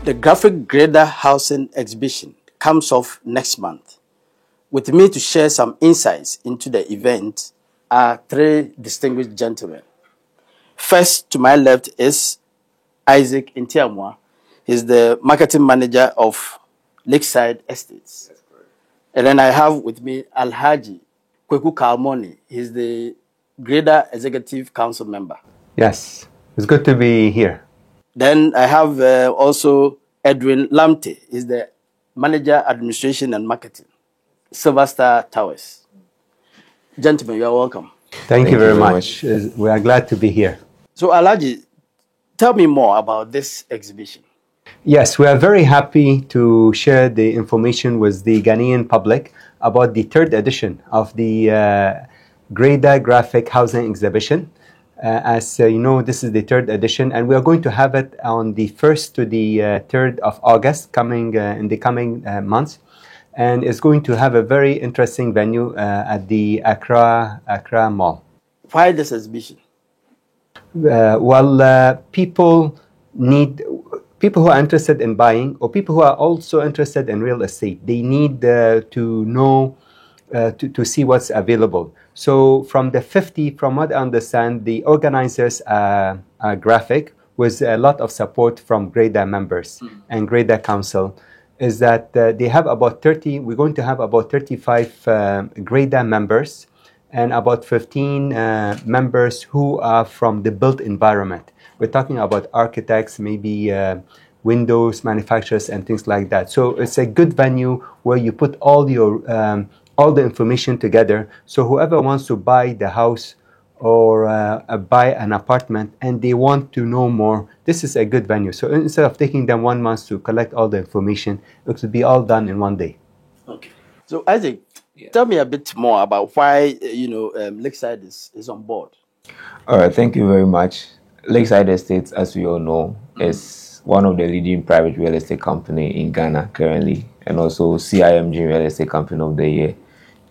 The Graphic Grader Housing Exhibition comes off next month. With me to share some insights into the event are three distinguished gentlemen. First, to my left is Isaac Intiamwa. He's the marketing manager of Lakeside Estates. And then I have with me Alhaji Kweku Kalmoni. He's the Grader Executive Council member. Yes, it's good to be here. Then I have also Edwin Lamte. He's the manager, administration and marketing, Silver Star Towers. Gentlemen, you are welcome. Thank you very much. We are glad to be here. So, Alhaji, tell me more about this exhibition. Yes, we are very happy to share the information with the Ghanaian public about the third edition of the Grader Graphic Housing Exhibition. As you know, this is the third edition, and we are going to have it on the 1st to the 3rd of August, in the coming months. And it's going to have a very interesting venue at the Accra Mall. Why this exhibition? People who are interested in buying, or people who are also interested in real estate, they need to know, to see what's available. So from what I understand, the organizers are graphic, with a lot of support from Grader members and Grader Council, is that they have about 30, we're going to have about 35 Grader members and about 15 members who are from the built environment. We're talking about architects, maybe windows manufacturers and things like that. So it's a good venue where you put all the information together. So whoever wants to buy the house or buy an apartment and they want to know more, this is a good venue. So instead of taking them 1 month to collect all the information, it will be all done in one day. Okay. So Isaac, tell me a bit more about why Lakeside is on board. All right, thank you very much. Lakeside Estates, as we all know, is one of the leading private real estate company in Ghana currently, and also CIMG Real Estate Company of the Year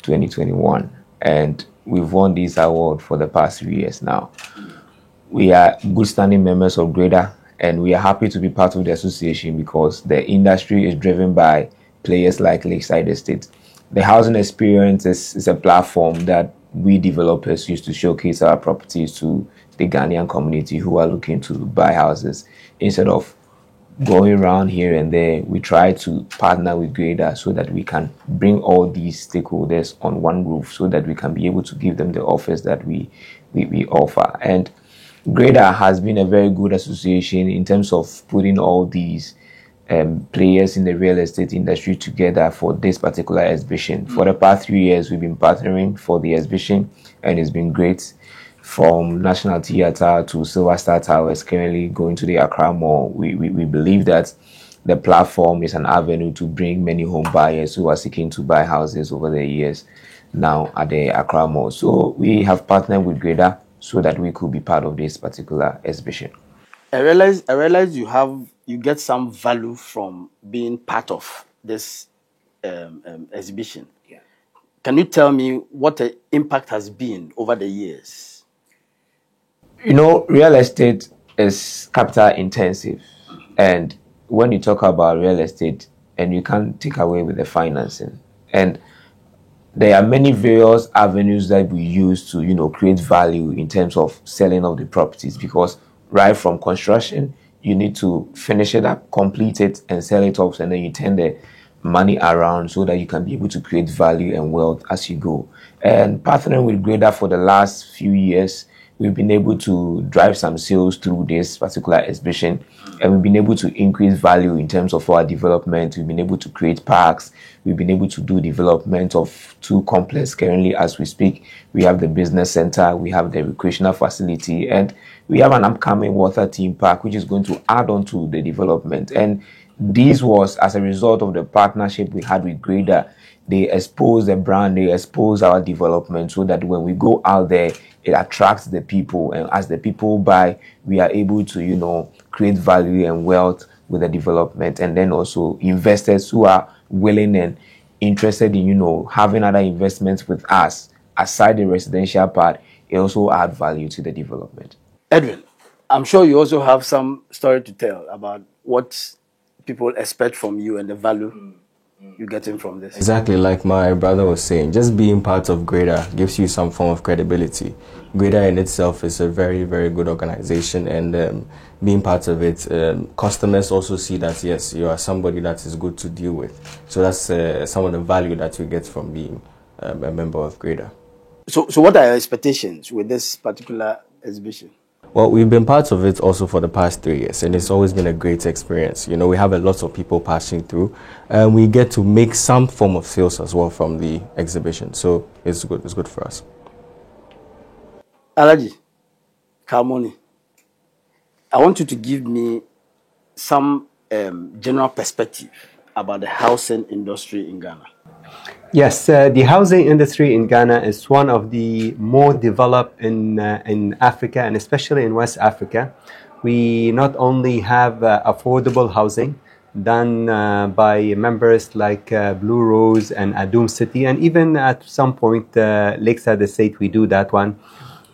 2021. And we've won this award for the past 3 years now. We are good standing members of Grader, and we are happy to be part of the association because the industry is driven by players like Lakeside Estates. The housing experience is a platform that we developers use to showcase our properties to the Ghanaian community who are looking to buy houses. Instead of going around here and there, we try to partner with Grader so that we can bring all these stakeholders on one roof so that we can be able to give them the offers that we offer. And Grader has been a very good association in terms of putting all these players in the real estate industry together for this particular exhibition. For the past 3 years, we've been partnering for the exhibition, and it's been great. From National Theatre to Silver Star Towers, currently going to the Accra Mall, we believe that the platform is an avenue to bring many home buyers who are seeking to buy houses over the years now at the Accra Mall. So we have partnered with Grader so that we could be part of this particular exhibition. I realize you get some value from being part of this exhibition. Yeah. Can you tell me what the impact has been over the years? You know, real estate is capital intensive. And when you talk about real estate, and you can't take away with the financing. And there are many various avenues that we use to, create value in terms of selling of the properties, because right from construction, you need to finish it up, complete it, and sell it off, and then you turn the money around so that you can be able to create value and wealth as you go. And partnering with Grader for the last few years, we've been able to drive some sales through this particular exhibition, and we've been able to increase value in terms of our development. We've been able to create parks. We've been able to do development of 2 complexes currently as we speak. We have the business center, we have the recreational facility, and we have an upcoming water theme park which is going to add on to the development. And this was as a result of the partnership we had with Grader. They expose the brand, they expose our development so that when we go out there, it attracts the people. And as the people buy, we are able to, create value and wealth with the development. And then also investors who are willing and interested in, having other investments with us aside the residential part, it also adds value to the development. Edwin, I'm sure you also have some story to tell about what people expect from you and the value you're getting from this? Exactly like my brother was saying, just being part of Greda gives you some form of credibility. Greda in itself is a very, very good organization, and being part of it, customers also see that, yes, you are somebody that is good to deal with. So that's some of the value that you get from being a member of Greda. So what are your expectations with this particular exhibition? Well, we've been part of it also for the past 3 years, and it's always been a great experience. You know, we have a lot of people passing through, and we get to make some form of sales as well from the exhibition. So it's good. It's good for us. Alhaji Kalmoni, I want you to give me some general perspective about the housing industry in Ghana. Yes, the housing industry in Ghana is one of the more developed in Africa, and especially in West Africa. We not only have affordable housing done by members like Blue Rose and Adum City, and even at some point Lakeside Estate, we do that one.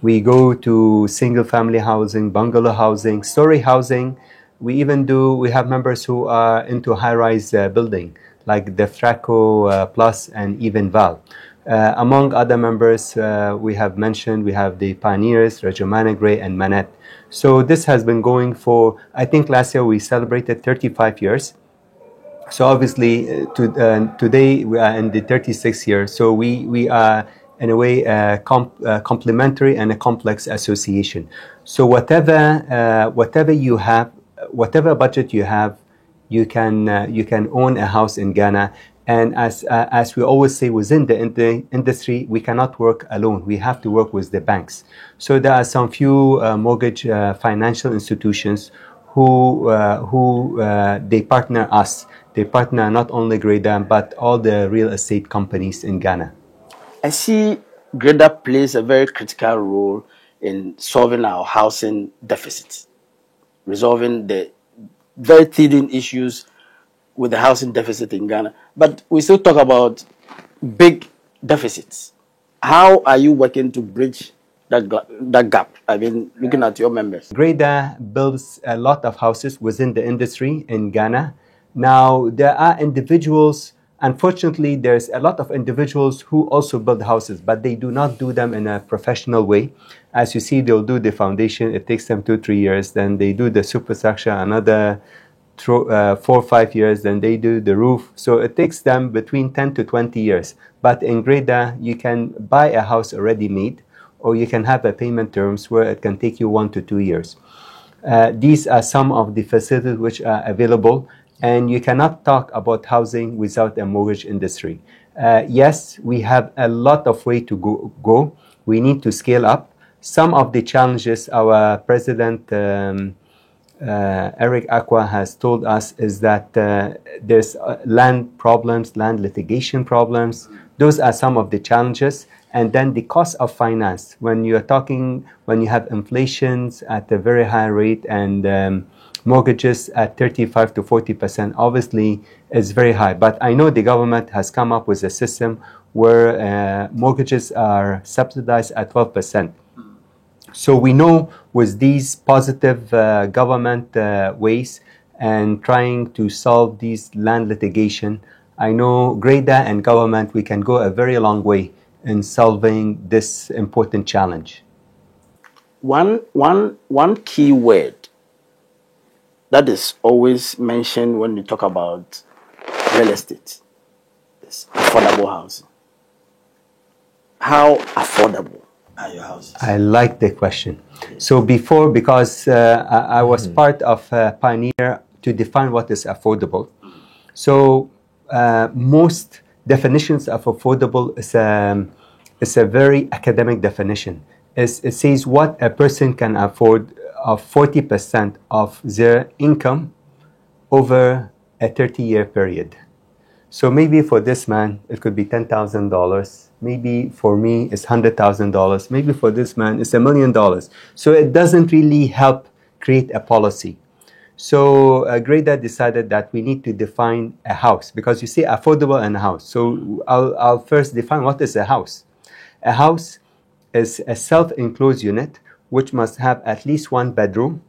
We go to single family housing, bungalow housing, story housing. We have members who are into high-rise building, like the Fraco Plus and even Val. Among other members, we have the Pioneers, Rajomana Gray, and Manette. So this has been going for, I think last year we celebrated 35 years. So obviously, today we are in the 36th year. So we are, in a way, complementary and a complex association. So whatever you have, whatever budget you have, you can own a house in Ghana. And as we always say, within the industry, we cannot work alone. We have to work with the banks. So there are some few mortgage financial institutions who they partner us. They partner not only Greda, but all the real estate companies in Ghana. I see Greda plays a very critical role in solving our housing deficit, resolving the very teething issues with the housing deficit in Ghana. But we still talk about big deficits. How are you working to bridge that gap? I mean, looking at your members. Greda builds a lot of houses within the industry in Ghana. Now, there are individuals, unfortunately, there's a lot of individuals who also build houses, but they do not do them in a professional way. As you see, they'll do the foundation. It takes them 2-3 years. Then they do the superstructure, another 4 or 5 years. Then they do the roof. So it takes them between 10 to 20 years. But in Greda, you can buy a house already made, or you can have a payment terms where it can take you 1 to 2 years. These are some of the facilities which are available. And you cannot talk about housing without a mortgage industry. Yes, we have a lot of way to go. We need to scale up. Some of the challenges our president, Eric Aqua, has told us is that there's land problems, land litigation problems. Those are some of the challenges. And then the cost of finance. When you have inflations at a very high rate and mortgages at 35 to 40%, obviously is very high. But I know the government has come up with a system where mortgages are subsidized at 12%. So we know with these positive government ways and trying to solve these land litigation, I know Greda and government, we can go a very long way in solving this important challenge. One key word that is always mentioned when you talk about real estate is affordable housing. How affordable are your houses? I like the question. So before, because I was part of Pioneer to define what is affordable. So most definitions of affordable is a very academic definition. It says what a person can afford of 40% of their income over a 30-year period. So maybe for this man, it could be $10,000. Maybe for me, it's $100,000. Maybe for this man, it's $1 million. So it doesn't really help create a policy. So Greda decided that we need to define a house, because you say affordable and a house. So I'll first define what is a house. A house is a self-enclosed unit which must have at least 1 bedroom.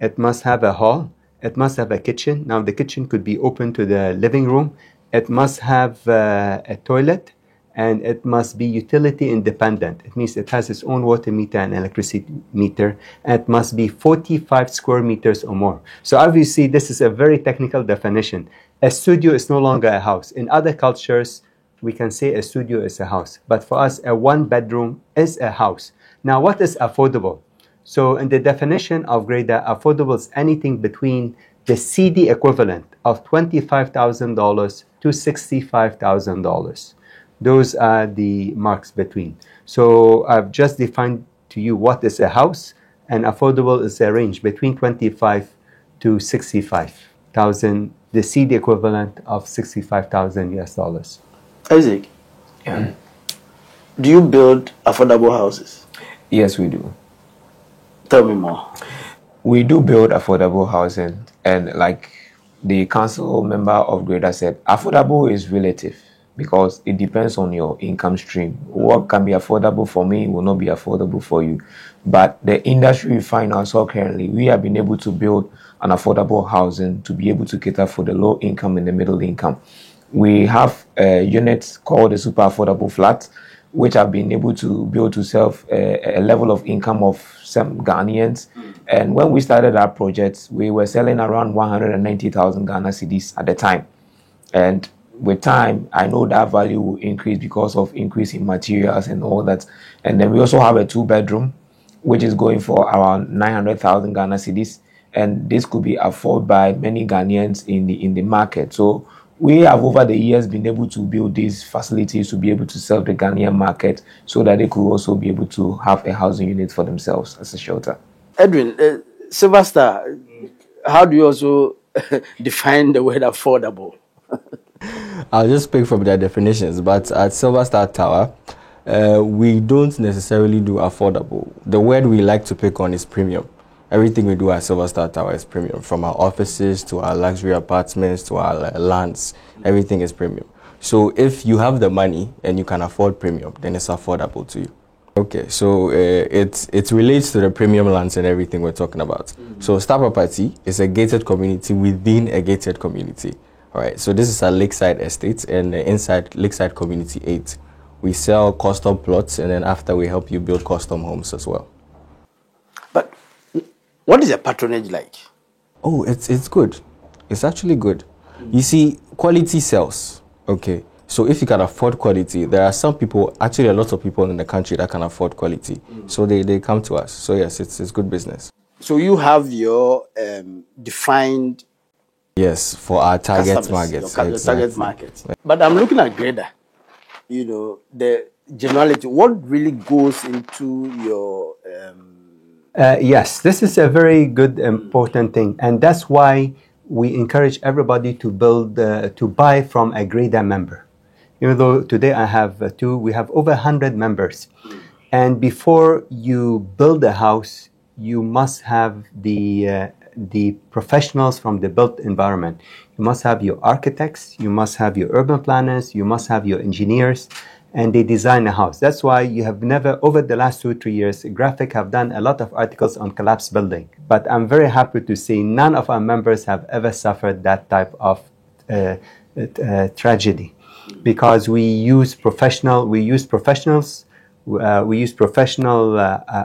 It must have a hall. It must have a kitchen. Now, the kitchen could be open to the living room. It must have a toilet, and it must be utility independent. It means it has its own water meter and electricity meter, and it must be 45 square meters or more. So obviously, this is a very technical definition. A studio is no longer a house. In other cultures, we can say a studio is a house. But for us, a one-bedroom is a house. Now, what is affordable? So in the definition of GREDA, affordable is anything between the CD equivalent of $25,000 to $65,000. Those are the marks between. So I've just defined to you what is a house, and affordable is a range between 25 to 65,000, the CD equivalent of 65,000 US dollars. Isaac, Yeah. do you build affordable houses? Yes, we do. Tell me more. We do build affordable housing, and like the council member of GREDA said, affordable is relative because it depends on your income stream. What can be affordable for me will not be affordable for you. But the industry we find ourselves currently, we have been able to build an affordable housing to be able to cater for the low income and the middle income. We have units called the super affordable flat, which have been able to build to serve a level of income of some Ghanaians. And when we started our project, we were selling around 190,000 Ghana cedis at the time. And with time, I know that value will increase because of increase in materials and all that. And then we also have a 2-bedroom, which is going for around 900,000 Ghana cedis. And this could be afforded by many Ghanaians in the market. So we have over the years been able to build these facilities to be able to serve the Ghanaian market so that they could also be able to have a housing unit for themselves as a shelter. Edwin, Silver Star, how do you also define the word affordable? I'll just speak from their definitions, but at Silver Star Tower, we don't necessarily do affordable. The word we like to pick on is premium. Everything we do at Silver Star Tower is premium, from our offices to our luxury apartments to our lands. Everything is premium. So if you have the money and you can afford premium, then it's affordable to you. Okay, so it relates to the premium lands and everything we're talking about. Mm-hmm. So Star Property is a gated community within a gated community. All right, so this is a Lakeside Estate, and inside Lakeside Community 8, we sell custom plots, and then after we help you build custom homes as well. But what is the patronage like? Oh, it's good. It's actually good. You see, quality sells. Okay. So if you can afford quality, there are some people, actually a lot of people in the country that can afford quality. So they come to us. So yes, it's good business. So you have your defined... Yes, for our target markets. Your target markets. But I'm looking at GREDA. You know, the generality. What really goes into your... Yes, this is a very good, important thing. And that's why we encourage everybody to buy from a GREDA member. Even though today I have two, we have over 100 members. And before you build a house, you must have the professionals from the built environment. You must have your architects, you must have your urban planners, you must have your engineers, and they design a house. That's why you have never, over the last 2-3 years, Graphic have done a lot of articles on collapsed building. But I'm very happy to say none of our members have ever suffered that type of tragedy, because we use professional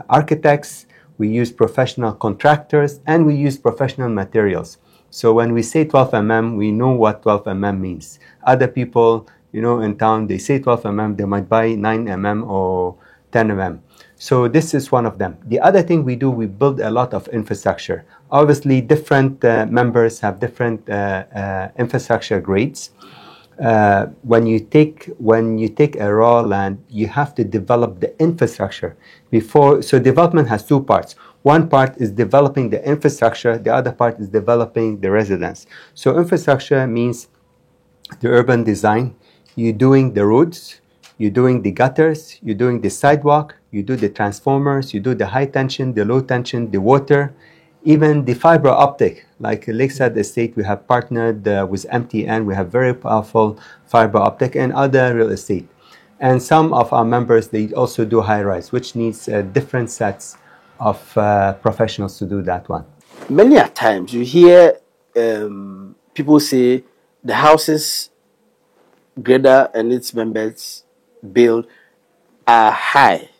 architects, we use professional contractors, and we use professional materials. So when we say 12 mm, we know what 12 mm means. Other people, you know, in town, they say 12 mm, they might buy 9 mm or 10 mm. So this is one of them. The other thing we do, we build a lot of infrastructure. Obviously, different members have different infrastructure grades. When you take a raw land, you have to develop the infrastructure before. So development has two parts. One part is developing the infrastructure. The other part is developing the residence. So infrastructure means the urban design. You're doing the roads, you're doing the gutters, you're doing the sidewalk, you do the transformers, you do the high tension, the low tension, the water, even the fiber optic. Like Lakeside Estate, we have partnered with MTN. We have very powerful fiber optic, and other real estate. And some of our members, they also do high-rise, which needs different sets of professionals to do that one. Many a times you hear people say the houses Greda and its members build are high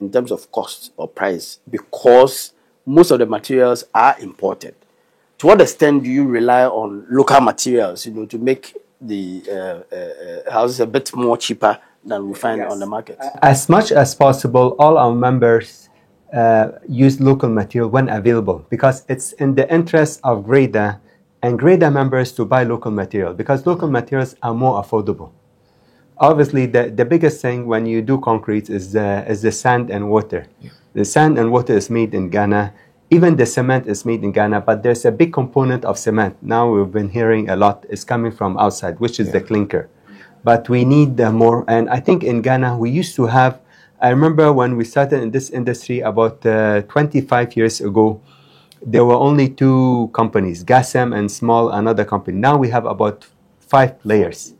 in terms of cost or price because most of the materials are imported. To what extent do you rely on local materials, to make the houses a bit more cheaper than we find on the market? As much as possible, all our members use local material when available because it's in the interest of Greda and Greda members to buy local material because local materials are more affordable. Obviously, the biggest thing when you do concrete is the sand and water. Yeah. The sand and water is made in Ghana. Even the cement is made in Ghana, but there's a big component of cement. Now we've been hearing a lot is coming from outside, which is the clinker. But we need more. And I think in Ghana, we used to have, I remember when we started in this industry about 25 years ago, there were only two companies, Gassem and Small, another company. Now we have about 5 players.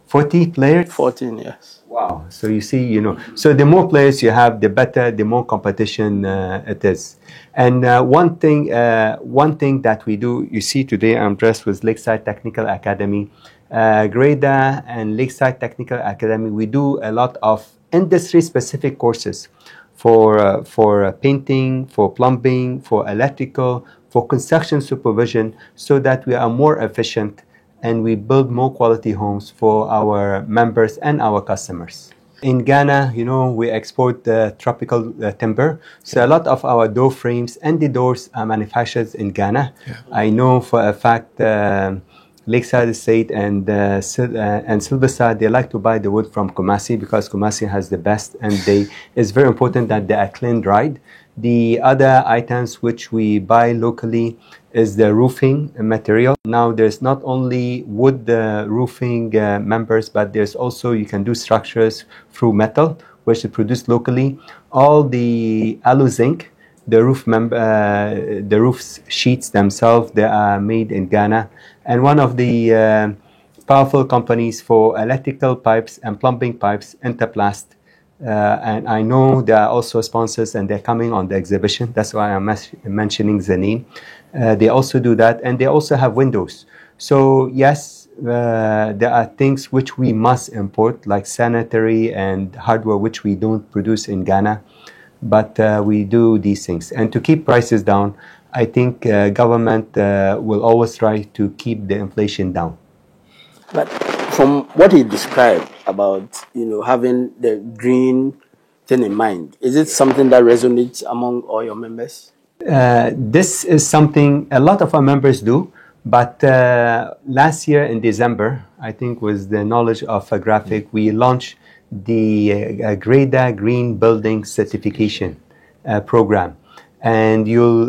40 players? 14, yes. Wow. So you see, so the more players you have, the better, the more competition it is. And one thing that we do, you see today I'm dressed with Lakeside Technical Academy. Greda and Lakeside Technical Academy, we do a lot of industry-specific courses for painting, for plumbing, for electrical, for construction supervision, so that we are more efficient and we build more quality homes for our members and our customers. In Ghana, we export tropical timber. So a lot of our door frames and the doors are manufactured in Ghana. Yeah. I know for a fact Lakeside Estate and Silverstar, they like to buy the wood from Kumasi because Kumasi has the best, and it's very important that they are clean dried. The other items which we buy locally is the roofing material. Now there's not only wood roofing members, but there's also, you can do structures through metal, which is produced locally. All the alu zinc, the roof sheets themselves, they are made in Ghana. And one of the powerful companies for electrical pipes and plumbing pipes, Interplast, and I know they are also sponsors and they're coming on the exhibition. That's why I'm mentioning the name. They also do that, and they also have windows. So yes, there are things which we must import, like sanitary and hardware, which we don't produce in Ghana. But we do these things. And to keep prices down, I think government will always try to keep the inflation down. But from what he described about, having the green thing in mind, is it something that resonates among all your members? This is something a lot of our members do. But last year in December, I think with the knowledge of a graphic, we launched the Greda Green Building Certification program. And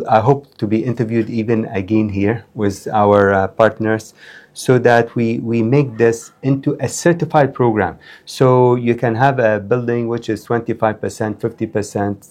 I hope to be interviewed even again here with our partners, so that we make this into a certified program. So you can have a building which is 25%, 50%,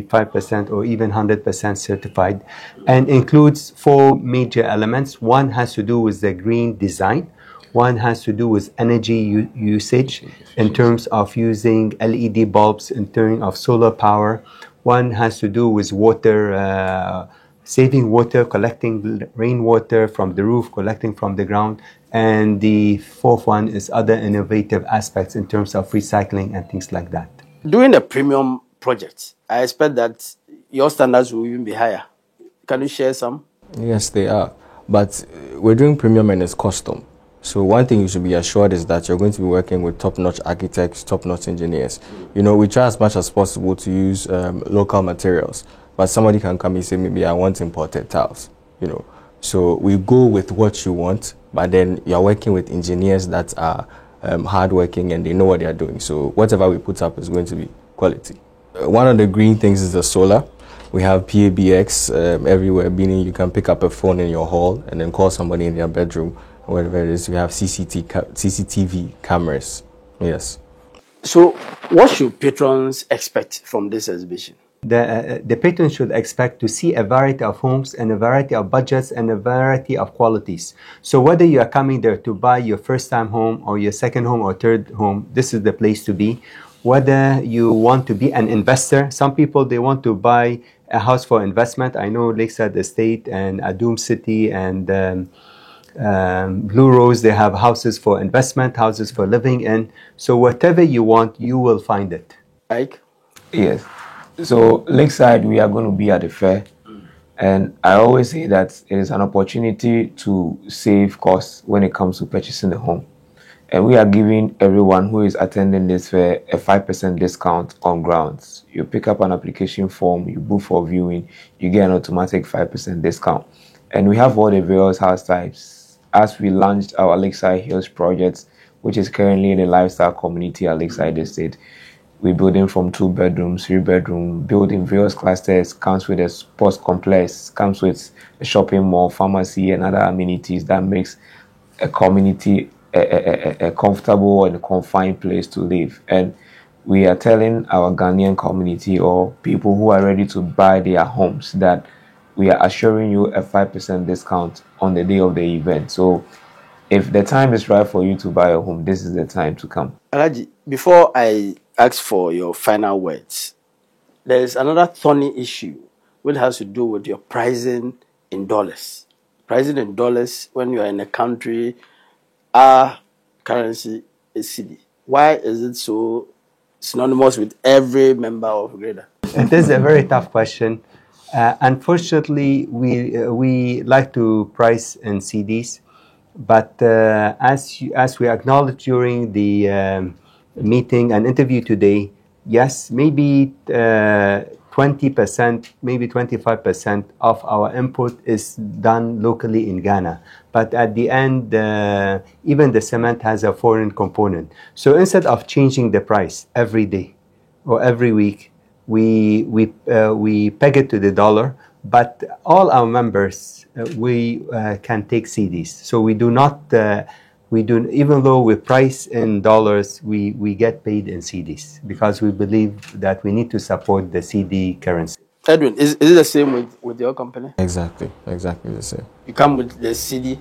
75%, or even 100% certified, and includes 4 major elements. One has to do with the green design. One has to do with energy usage in terms of using LED bulbs, in terms of solar power. One has to do with water, saving water, collecting rainwater from the roof, collecting from the ground. And the 4th one is other innovative aspects in terms of recycling and things like that. Doing the premium project, I expect that your standards will even be higher. Can you share some? Yes, they are. But we're doing premium and it's custom. So one thing you should be assured is that you're going to be working with top-notch architects, top-notch engineers. We try as much as possible to use local materials. But somebody can come and say, maybe I want imported tiles, So we go with what you want, but then you're working with engineers that are hardworking and they know what they are doing. So whatever we put up is going to be quality. One of the green things is the solar. We have PABX everywhere, meaning you can pick up a phone in your hall and then call somebody in their bedroom, whatever it is. We have CCTV cameras. Yes. So what should patrons expect from this exhibition? The patrons should expect to see a variety of homes and a variety of budgets and a variety of qualities. So whether you are coming there to buy your first-time home or your second home or third home, this is the place to be. Whether you want to be an investor, some people, they want to buy a house for investment. I know Lakeside Estate and Adoom City and Blue Rose, they have houses for investment, houses for living in. So whatever you want, you will find it. Ike? Yes. So Lakeside, we are going to be at the fair. And I always say that it is an opportunity to save costs when it comes to purchasing a home. And we are giving everyone who is attending this fair a 5% discount on grounds. You pick up an application form, you book for viewing, you get an automatic 5% discount. And we have all the various house types. As we launched our Lakeside Hills project, which is currently in the lifestyle community at Lakeside Estate, we're building from 2 bedrooms, 3 bedroom, building various clusters, comes with a sports complex, comes with a shopping mall, pharmacy, and other amenities that makes a community a comfortable and a confined place to live. And we are telling our Ghanaian community or people who are ready to buy their homes that we are assuring you a 5% discount on the day of the event. So if the time is right for you to buy a home, this is the time to come. Alhaji, before I ask for your final words, there is another thorny issue which has to do with your pricing in dollars. Pricing in dollars when you are in a country, our currency is cedi. Why is it so synonymous with every member of GREDA? It is a very tough question. Unfortunately, we like to price in CDs, but as we acknowledged during the meeting and interview today, yes, maybe 20%, maybe 25% of our input is done locally in Ghana. But at the end, even the cement has a foreign component. So instead of changing the price every day or every week, we peg it to the dollar, but all our members we can take CDs. So we do not even though we price in dollars, we get paid in CDs because we believe that we need to support the CD currency. Edwin, is it the same with your company? Exactly the same. You come with the CD.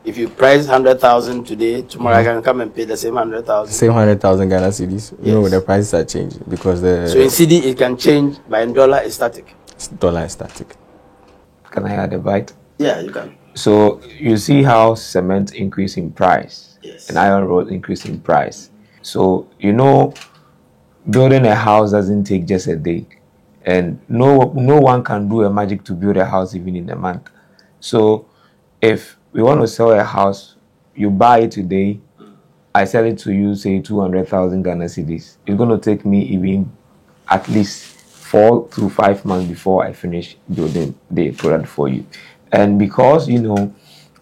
If you price 100,000 today, tomorrow I can come and pay the same 100,000. Same 100,000 Ghana cedis. Yes. No, the prices are changing because So in CD it can change, but in dollar it's static. Dollar is static. Can I add a bite? Yeah, you can. So you see how cement increase in price, Yes. and iron rod increase in price. So building a house doesn't take just a day, and no one can do a magic to build a house even in a month. So if we want to sell a house, you buy it today, I sell it to you, say 200,000 Ghana cedis. It's going to take me even at least 4 to 5 months before I finish building the product for you. And because,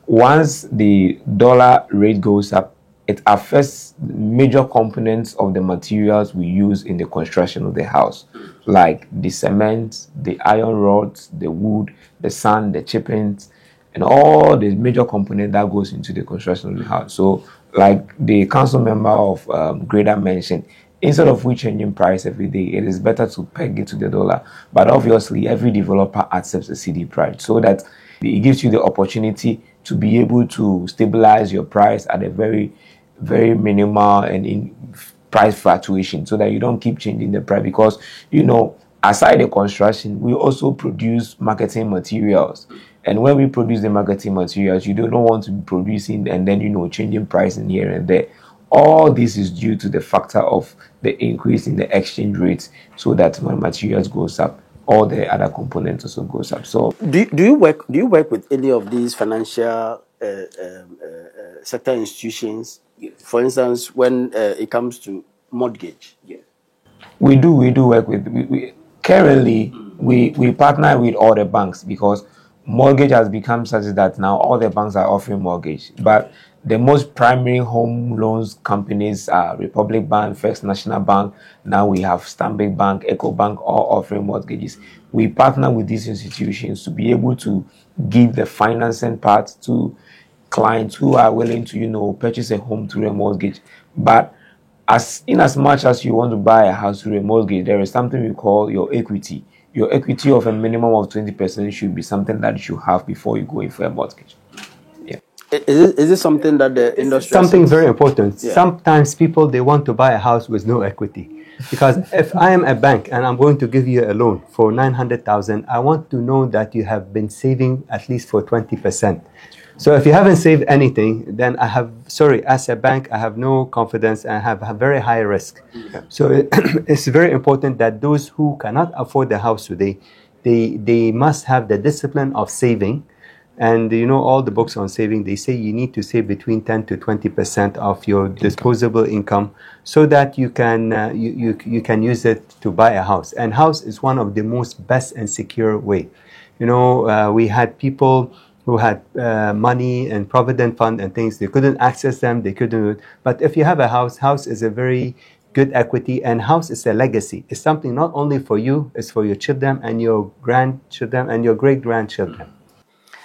once the dollar rate goes up, it affects major components of the materials we use in the construction of the house, like the cement, the iron rods, the wood, the sand, the chippings, and all the major component that goes into the construction of the house. So, like the council member of GREDA mentioned, instead of we changing price every day, it is better to peg it to the dollar. But obviously, every developer accepts a CD price, so that it gives you the opportunity to be able to stabilize your price at a very, very minimal and in price fluctuation, so that you don't keep changing the price. Because aside the construction, we also produce marketing materials. And when we produce the marketing materials, you don't want to be producing and then, changing pricing here and there. All this is due to the factor of the increase in the exchange rates, so that when materials goes up, all the other components also goes up. So do you work with any of these financial sector institutions? For instance, when it comes to mortgage? Yeah. We do work with, currently we partner with all the banks, because mortgage has become such that now all the banks are offering mortgage. But the most primary home loans companies are Republic Bank, First National Bank. Now we have Stanbic Bank, EcoBank, all offering mortgages. We partner with these institutions to be able to give the financing part to clients who are willing to, purchase a home through a mortgage. But as much as you want to buy a house through a mortgage, there is something we call your equity. Your equity of a minimum of 20% should be something that you should have before you go in for a mortgage. Yeah. Is it something that the industry... Something very important. Yeah. Sometimes people, they want to buy a house with no equity. Because if I am a bank and I'm going to give you a loan for 900,000, I want to know that you have been saving at least for 20%. So if you haven't saved anything, then as a bank, I have no confidence and I have a very high risk. So it's very important that those who cannot afford the house today, they must have the discipline of saving. And all the books on saving, they say you need to save between 10 to 20% of your disposable income so that you can you can use it to buy a house. And house is one of the most best and secure way. We had people who had money and provident fund and things. They couldn't access them. They couldn't. But if you have a house is a very good equity, and house is a legacy. It's something not only for you, it's for your children and your grandchildren and your great-grandchildren.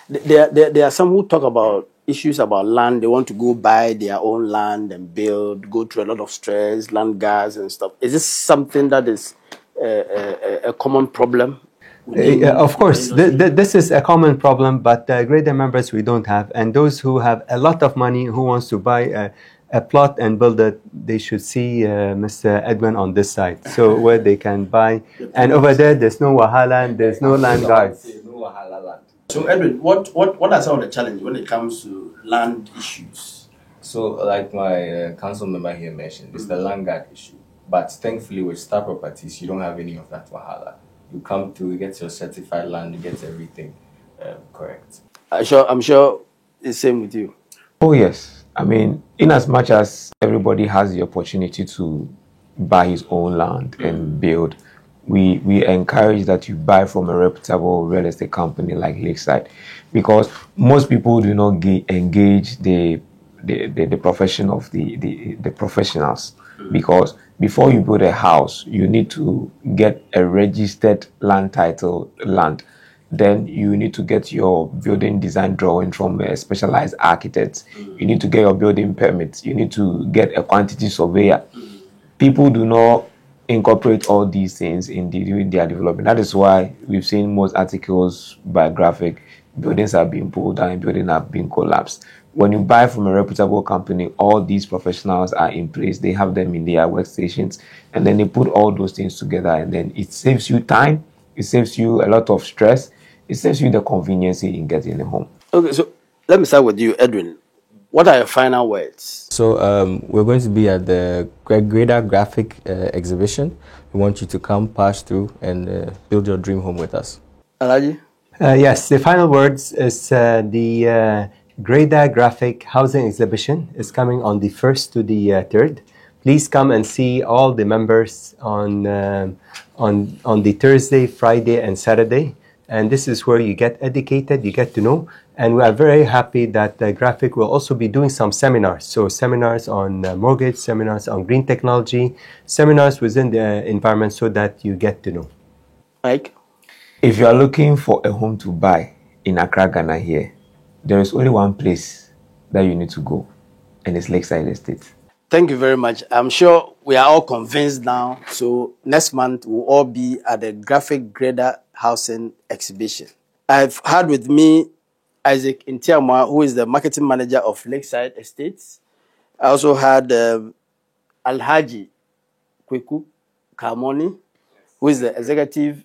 There are some who talk about issues about land. They want to go buy their own land and build, go through a lot of stress, land guards and stuff. Is this something that is a common problem? Of course, this is a common problem, but Grader members we don't have. And those who have a lot of money who wants to buy a plot and build it, they should see Mr. Edwin on this side. So where they can buy. And over there's no wahala and there's no land guards. So Edwin, what are some of the challenges when it comes to land issues? So like my council member here mentioned, it's the land guard issue. But thankfully with Star Properties, you don't have any of that wahala. You come to get your certified land, you get everything correct. I'm sure it's the same with you. Oh yes. I mean, in as much as everybody has the opportunity to buy his own land and build, we encourage that you buy from a reputable real estate company like Lakeside, because most people do not engage the profession of the professionals. Because before you build a house, you need to get a registered land title land. Then you need to get your building design drawing from a specialized architect. You need to get your building permits. You need to get a quantity surveyor. People do not incorporate all these things in during their development. That is why we've seen most articles by Graphic, buildings are being pulled down, buildings are being collapsed. When you buy from a reputable company, all these professionals are in place. They have them in their workstations, and then they put all those things together, and then it saves you time, it saves you a lot of stress, it saves you the convenience in getting a home. Okay, so let me start with you, Edwin. What are your final words? So we're going to be at the Grader Graphic exhibition. We want you to come, pass through, and build your dream home with us. Alaji? Yes, the final words is the Grader Graphic Housing Exhibition is coming on the 1st to the 3rd. Please come and see all the members on the Thursday, Friday, and Saturday. And this is where you get educated, you get to know. And we are very happy that Graphic will also be doing some seminars. So seminars on mortgage, seminars on green technology, seminars within the environment so that you get to know. Mike? If you are looking for a home to buy in Accra, Ghana here, there is only one place that you need to go, and it's Lakeside Estate. Thank you very much. I'm sure we are all convinced now. So next month, we'll all be at the Graphic Grader Housing Exhibition. I've had with me Isaac Intiamwa, who is the marketing manager of Lakeside Estates. I also had Alhaji Kweku Kamoni, who is the executive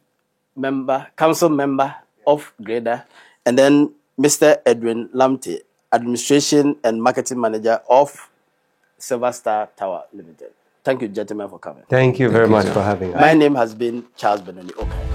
member, council member of Grader, and then Mr. Edwin Lamte, administration and marketing manager of Silver Star Tower Limited. Thank you, gentlemen, for coming. Thank you very much for having us. My name has been Charles Benoni. Okay.